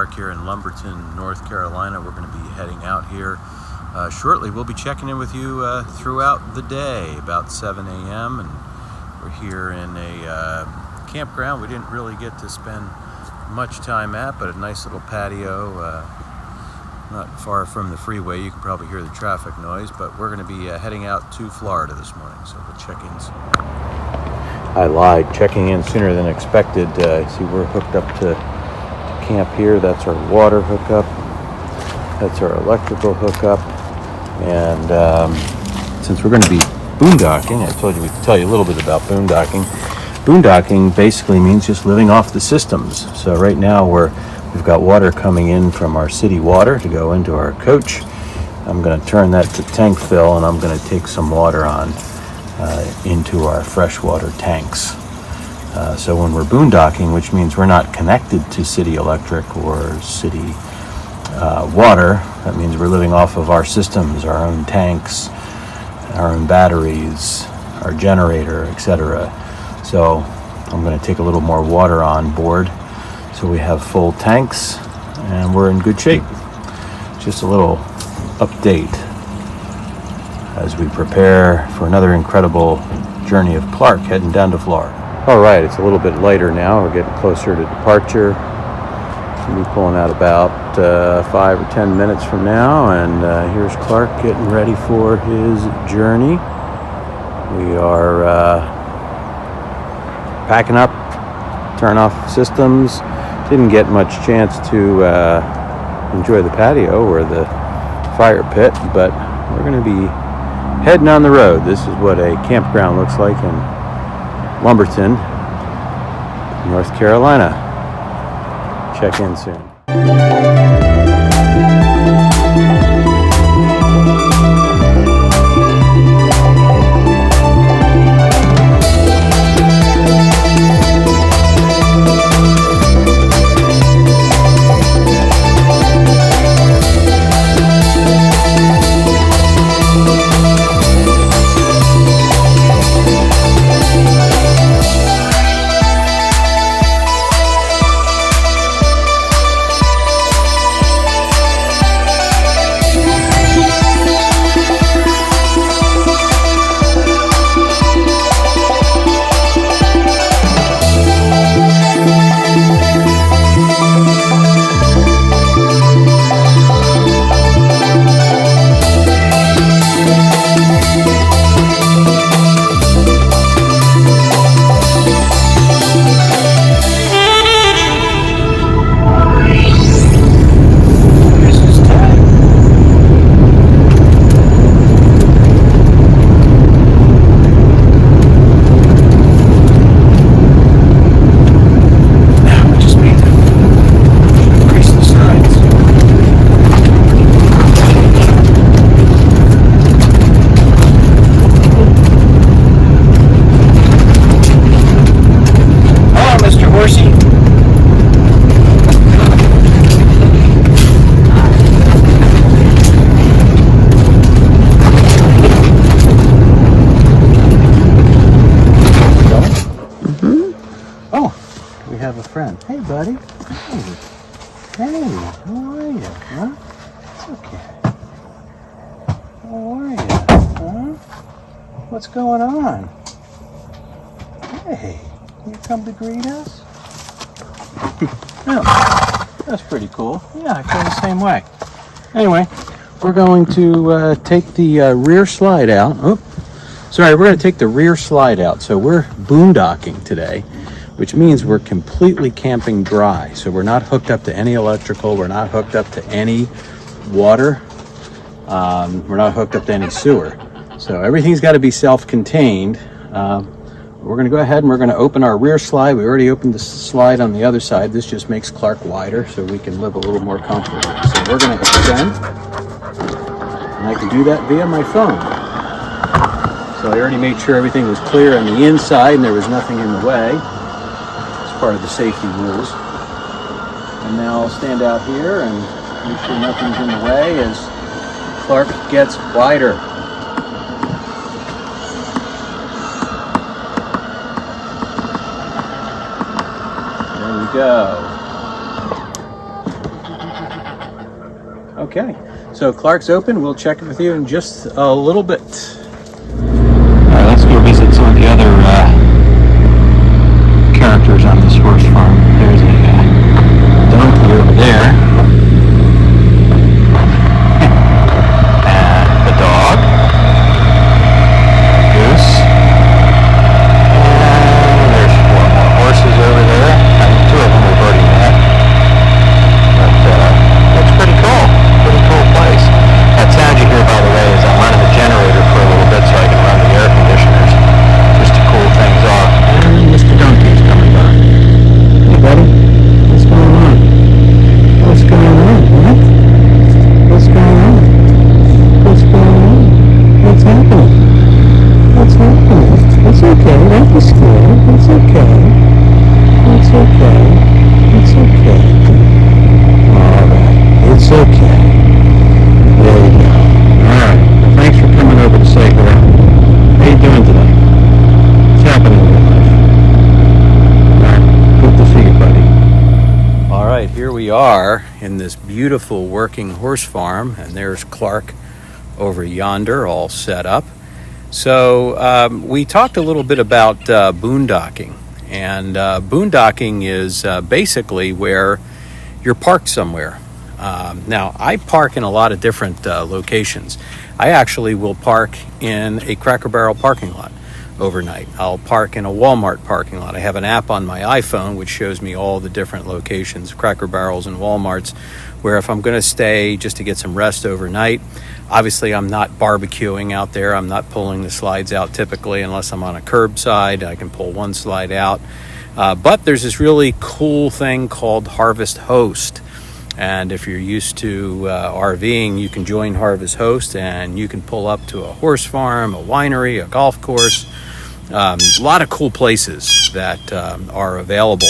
Clark here in Lumberton, North Carolina. We're going to be heading out here shortly. We'll be checking in with you throughout the day, about 7 a.m. and we're here in a campground we didn't really get to spend much time at, but a nice little patio, not far from the freeway. You can probably hear the traffic noise, but we're going to be heading out to Florida this morning, so we'll check in soon. I lied, checking in sooner than expected. See, we're hooked up to camp here. That's our water hookup. That's our electrical hookup. And since we're going to be boondocking, I told you we'd tell you a little bit about boondocking. Boondocking basically means just living off the systems. So right now we've got water coming in from our city water to go into our coach. I'm going to turn that to tank fill, and I'm going to take some water on into our freshwater tanks. So when we're boondocking, which means we're not connected to city electric or city water, that means we're living off of our systems, our own tanks, our own batteries, our generator, etc. So I'm going to take a little more water on board so we have full tanks and we're in good shape. Just a little update as we prepare for another incredible journey of Clark heading down to Florida. All right, it's a little bit lighter now. We're getting closer to departure. We'll be pulling out about 5 or 10 minutes from now, and here's Clark getting ready for his journey. We are packing up, turn off systems. Didn't get much chance to enjoy the patio or the fire pit, but we're going to be heading on the road. This is what a campground looks like in Lumberton, North Carolina. Check in soon. Hey, buddy. Hey, how are you? Huh? It's okay. How are you? Huh? What's going on? Hey, you come to greet us? Oh, that's pretty cool. Yeah, I feel the same way. Anyway, we're going to take the rear slide out. Oh, sorry, we're going to take the rear slide out. So we're boondocking today, which means we're completely camping dry. So we're not hooked up to any electrical. We're not hooked up to any water. We're not hooked up to any sewer. So everything's got to be self-contained. We're going to go ahead and we're going to open our rear slide. We already opened the slide on the other side. This just makes Clark wider so we can live a little more comfortably. So we're going to extend, and I can do that via my phone. So I already made sure everything was clear on the inside and there was nothing in the way. Part of the safety rules. And now I'll stand out here and make sure nothing's in the way as Clark gets wider. There we go. Okay, so Clark's open. We'll check with you in just a little bit. All right, let's go visit some of the other characters on this horse farm. There's a donkey over there. And a dog. Goose. And there's 4 more horses over there. I mean, 2 of them we've already met. But looks pretty cool. Pretty cool place. That sound you hear, by the way, is I'm running the generator for a little bit so I can run the air conditioners just to cool things off. And Mr. Donkey's coming by. Hey, buddy. What's going on? What's going on? What? What's going on? What's going on? What's happening? What's happening? It's okay. Don't be scared. It's okay. It's okay. It's okay. All right. It's okay. There you go. All right. Well, thanks for coming over to say hello. How you doing today? What's happening in your life? All right. Good to see you, buddy. All right. Here we are in this beautiful working horse farm, and there's Clark over yonder, all set up. So we talked a little bit about boondocking, and boondocking is basically where you're parked somewhere. Now, I park in a lot of different locations. I actually will park in a Cracker Barrel parking lot overnight. I'll park in a Walmart parking lot. I have an app on my iPhone which shows me all the different locations, Cracker Barrels and Walmarts, where if I'm going to stay just to get some rest overnight, obviously I'm not barbecuing out there. I'm not pulling the slides out typically unless I'm on a curbside. I can pull one slide out. But there's this really cool thing called Harvest Host. And if you're used to RVing, you can join Harvest Host and you can pull up to a horse farm, a winery, a golf course. A lot of cool places that are available.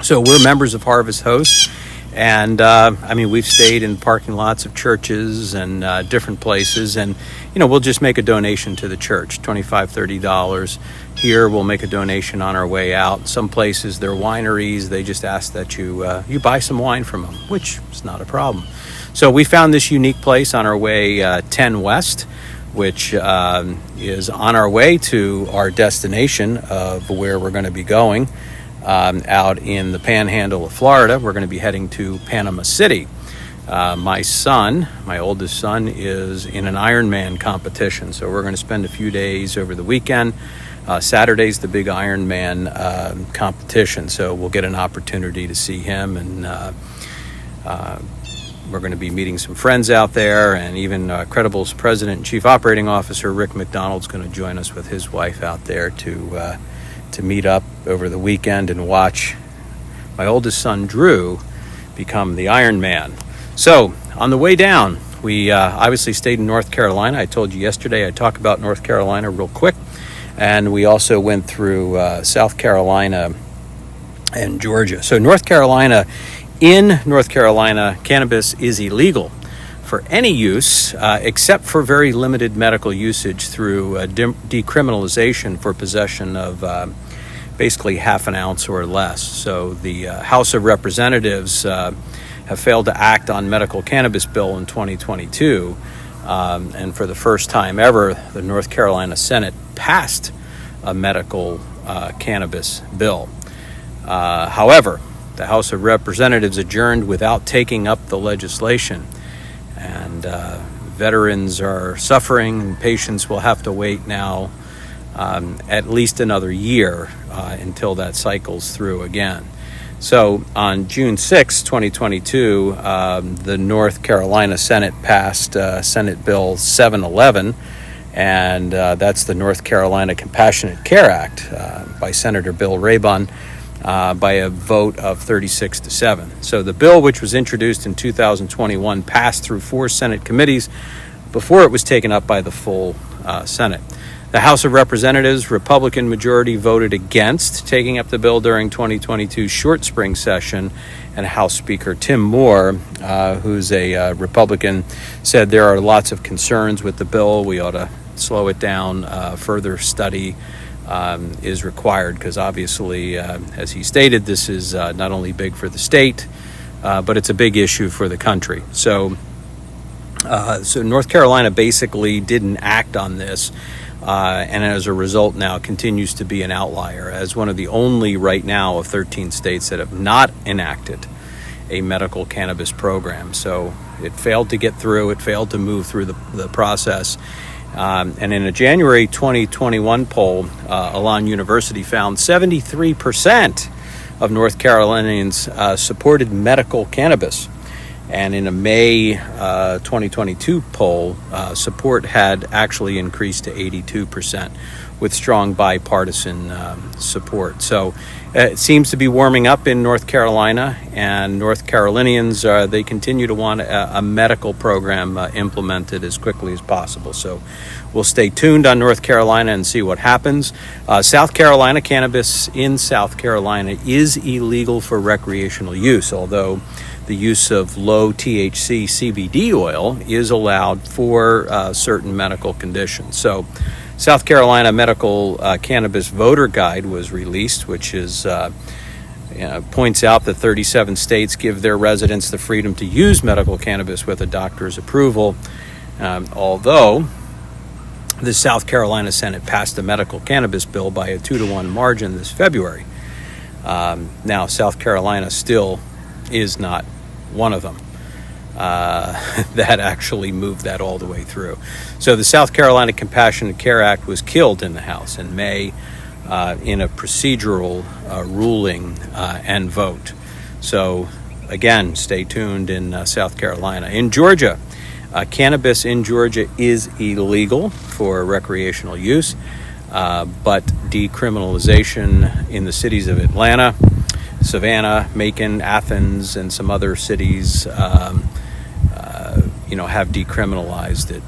So we're members of Harvest Host. And I mean, we've stayed in parking lots of churches and different places. And, you know, we'll just make a donation to the church, $25, $30. Here, we'll make a donation on our way out. Some places, they're wineries. They just ask that you buy some wine from them, which is not a problem. So we found this unique place on our way 10 West, which is on our way to our destination of where we're going to be going. Out in the panhandle of Florida. We're going to be heading to Panama City. My oldest son, is in an Ironman competition, so we're going to spend a few days over the weekend. Saturday's the big Ironman competition, so we'll get an opportunity to see him, and we're going to be meeting some friends out there, and even Qredible's president and chief operating officer, Rick McDonald's going to join us with his wife out there to meet up over the weekend and watch my oldest son, Drew, become the Ironman. So on the way down, we obviously stayed in North Carolina. I told you yesterday I'd talk about North Carolina real quick. And we also went through South Carolina and Georgia. So in North Carolina, cannabis is illegal for any use except for very limited medical usage through decriminalization for possession of basically half an ounce or less. So the House of Representatives have failed to act on medical cannabis bill in 2022. And for the first time ever, the North Carolina Senate passed a medical cannabis bill. However, the House of Representatives adjourned without taking up the legislation. And veterans are suffering, and patients will have to wait now at least another year until that cycles through again. So on June 6, 2022, the North Carolina Senate passed Senate Bill 711, and that's the North Carolina Compassionate Care Act by Senator Bill Rabon by a vote of 36-7. So the bill, which was introduced in 2021, passed through 4 Senate committees before it was taken up by the full Senate. The House of Representatives, Republican majority, voted against taking up the bill during 2022's short spring session, and House Speaker Tim Moore, who's a Republican, said there are lots of concerns with the bill. We ought to slow it down. Further study is required because obviously, as he stated, this is not only big for the state, but it's a big issue for the country. So So North Carolina basically didn't act on this, and as a result now continues to be an outlier as one of the only right now of 13 states that have not enacted a medical cannabis program. So it failed to get through, it failed to move through the process. And in a January 2021 poll, Elon University found 73% of North Carolinians supported medical cannabis. And in a May 2022 poll, support had actually increased to 82% with strong bipartisan support. So it seems to be warming up in North Carolina, and North Carolinians, they continue to want a medical program implemented as quickly as possible. So we'll stay tuned on North Carolina and see what happens. South Carolina, cannabis in South Carolina is illegal for recreational use, although the use of low THC CBD oil is allowed for certain medical conditions. So South Carolina Medical Cannabis Voter Guide was released, which is points out that 37 states give their residents the freedom to use medical cannabis with a doctor's approval, although the South Carolina Senate passed a medical cannabis bill by a 2-to-1 margin this February. Now, South Carolina still is not one of them that actually moved that all the way through. So the South Carolina Compassionate Care Act was killed in the House in May in a procedural ruling and vote. So again, stay tuned in South Carolina. In Georgia, cannabis in Georgia is illegal for recreational use, but decriminalization in the cities of Atlanta, Savannah, Macon, Athens, and some other cities, have decriminalized it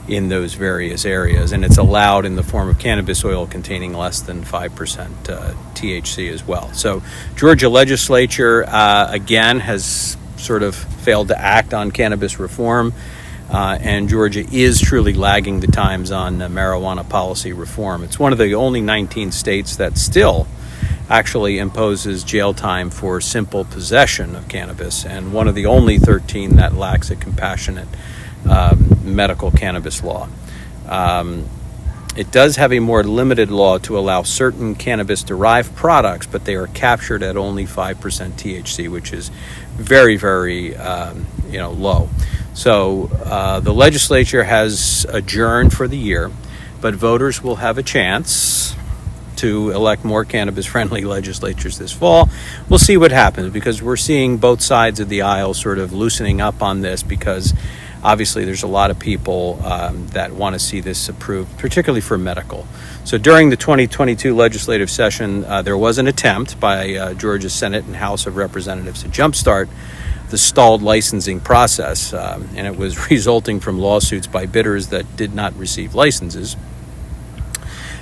in those various areas. And it's allowed in the form of cannabis oil containing less than 5% THC as well. So Georgia legislature, again, has sort of failed to act on cannabis reform. And Georgia is truly lagging the times on marijuana policy reform. It's one of the only 19 states that still actually imposes jail time for simple possession of cannabis, and one of the only 13 that lacks a compassionate medical cannabis law. It does have a more limited law to allow certain cannabis-derived products, but they are captured at only 5% THC, which is very, very low. So the legislature has adjourned for the year, but voters will have a chance to elect more cannabis-friendly legislatures this fall. We'll see what happens, because we're seeing both sides of the aisle sort of loosening up on this, because obviously there's a lot of people that want to see this approved, particularly for medical. So during the 2022 legislative session, there was an attempt by Georgia Senate and House of Representatives to jumpstart the stalled licensing process, and it was resulting from lawsuits by bidders that did not receive licenses.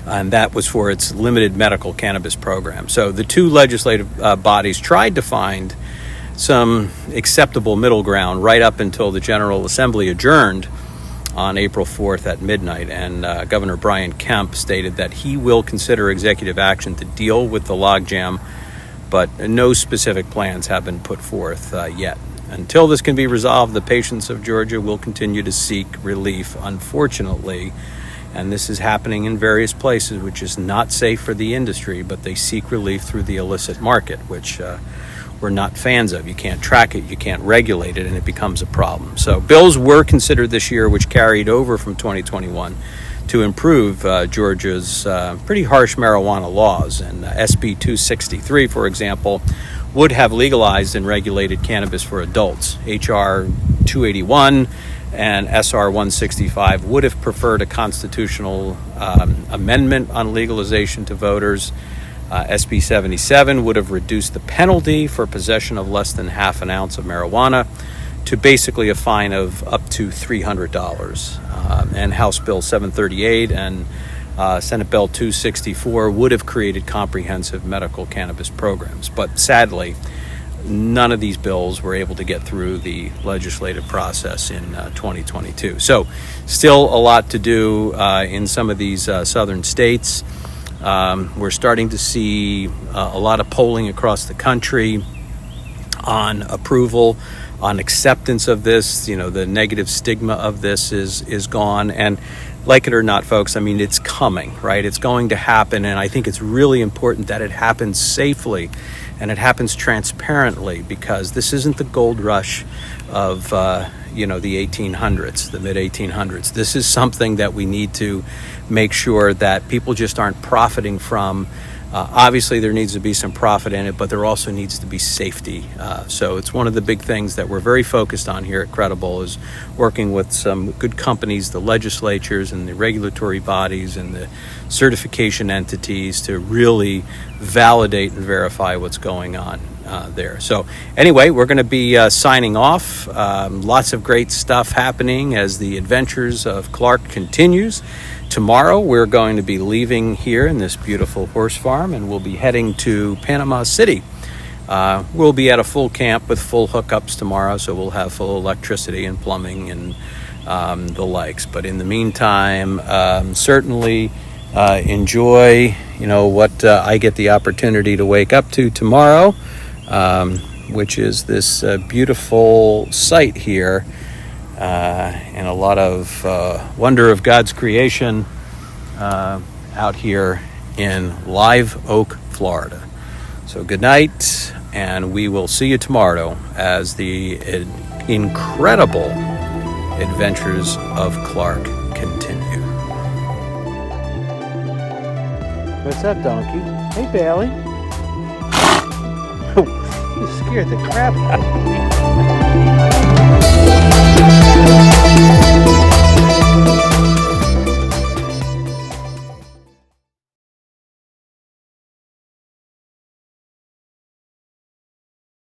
And that was for its limited medical cannabis program. So the two legislative bodies tried to find some acceptable middle ground right up until the General Assembly adjourned on April 4th at midnight. And Governor Brian Kemp stated that he will consider executive action to deal with the logjam, but no specific plans have been put forth yet. Until this can be resolved, the patients of Georgia will continue to seek relief, unfortunately. And this is happening in various places, which is not safe for the industry, but they seek relief through the illicit market, which we're not fans of. You can't track it, you can't regulate it, and it becomes a problem. So bills were considered this year, which carried over from 2021 to improve Georgia's pretty harsh marijuana laws. And SB 263, for example, would have legalized and regulated cannabis for adults. HR 281 and SR 165 would have preferred a constitutional amendment on legalization to voters. SB 77 would have reduced the penalty for possession of less than half an ounce of marijuana to basically a fine of up to $300. And House Bill 738 and Senate Bill 264 would have created comprehensive medical cannabis programs. But sadly, none of these bills were able to get through the legislative process in 2022. So still a lot to do in some of these southern states. We're starting to see a lot of polling across the country on approval on acceptance of this. You know, the negative stigma of this is gone. And like it or not, folks, I mean, it's coming, right? It's going to happen. And I think it's really important that it happens safely and it happens transparently, because this isn't the gold rush of, the 1800s, the mid 1800s. This is something that we need to make sure that people just aren't profiting from. Obviously, there needs to be some profit in it, but there also needs to be safety. So it's one of the big things that we're very focused on here at Qredible, is working with some good companies, the legislatures and the regulatory bodies and the certification entities, to really validate and verify what's going on there. So anyway, we're going to be signing off. Lots of great stuff happening as the adventures of Clark continues. Tomorrow we're going to be leaving here in this beautiful horse farm, and we'll be heading to Panama City. We'll be at a full camp with full hookups tomorrow, so we'll have full electricity and plumbing and the likes. But in the meantime, certainly enjoy what I get the opportunity to wake up to tomorrow, which is this beautiful site here. And a lot of wonder of God's creation out here in Live Oak, Florida. So good night, and we will see you tomorrow as the incredible adventures of Clark continue. What's up, donkey? Hey, Bailey. You scared the crap out of me.